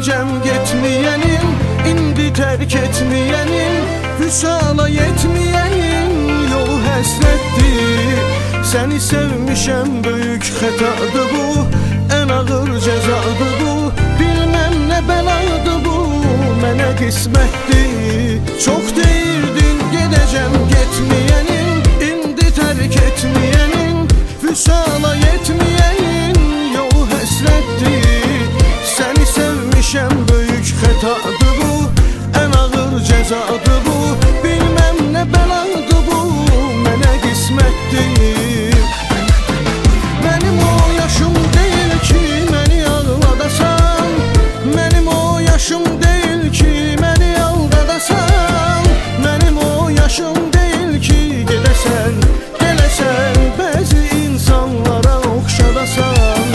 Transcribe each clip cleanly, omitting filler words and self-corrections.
gedəcəm getməyənim, indi tərk etməyənim, vüsala yetməyənim, yolu həsrətdir. Səni sevmişəm, böyük xətadır bu, ən ağır cəzadır bu, bilməm nə bəladır bu, mənə qismətdir. Çox deyirdin gedəcəm getməyənim, indi tərk etməyənim, vüsala yetməyənim, yolu həsrətdir. Səni sevmişəm, böyük xətadır bu, ən ağır cəzadır bu, bilməm nə bəladır bu, mənə qismətdir. Mənim o yaşım deyil ki, məni ağladasan, mənim o yaşım deyil ki, məni aldadasan, mənim o yaşım deyil ki, gedəsən, gələsən, bəzi insanlara oxşadasan.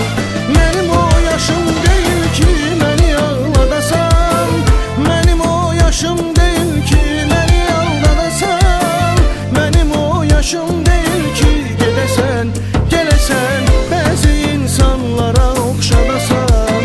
Mənim o yaşım deyil ki, məni ağladasan, mənim o yaşım deyil ki, məni aldadasan, mənim o yaşım deyil ki, gedəsən, gələsən, bəzi insanlara oxşadasan.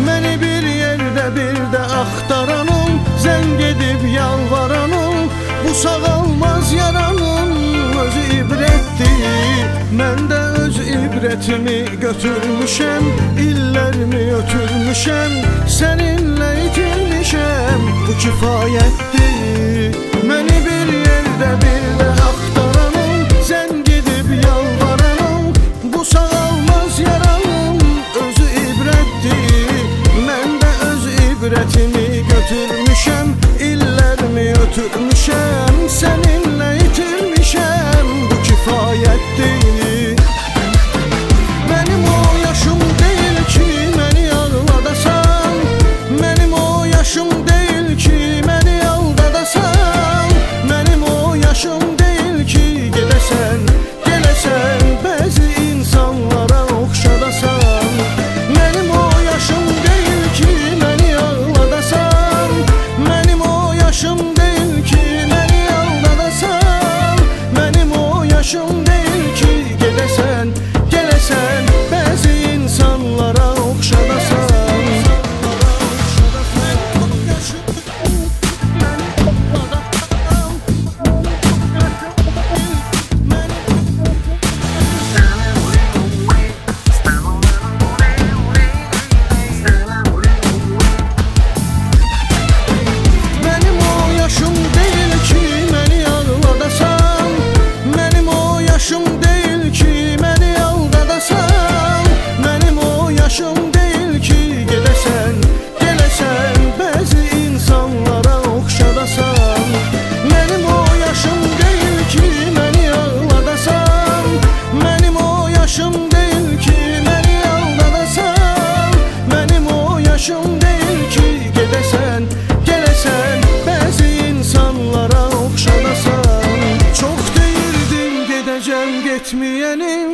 Məni bir yerdə bir də axtaranım, zəng edib yalvaranım, bu sağalmaz yaranım özü ibrətdir. Mən də öz ibrətimi götürmüşəm, illərimi ötürmüşəm, səninlə itirmişəm, bu kifayətdir. Məni bir yerdə bir də axtaranım, zəng edib yalvaranım, bu sağalmaz yaranım özü ibrətdir. Mən də öz ibrətimi götürmüşəm, illərimi ötürmüşəm, səninlə itirmişəm, bu kifayətdir. Mənim o yaşım deyil ki, məni ağladasan, mənim o yaşım deyil ki, məni aldadasan, mənim o yaşım deyil ki, gedəsən, gələsən, bəzi insanlara oxşadasan. Mənim o yaşım deyil ki, məni ağladasan, mənim o yaşım deyil ki, məni aldadasan, mənim o yaşım deyil ki, gedəsən, gələsən, bəzi insanlara oxşadasan. Mənim o yaşım deyil ki, məni ağladasan, mənim o yaşım deyil ki, məni aldadasan, mənim o yaşım deyil ki, gedəsən, gələsən, bəzi insanlara oxşadasan. Mənim o yaşım deyil ki, məni ağladasan, mənim o yaşım deyil ki, məni aldadasan, mənim o yaşım deyil ki, gedəsən, gələsən, bəzi insanlara oxşadasan. Çox deyirdin gedəcəm getməyənim,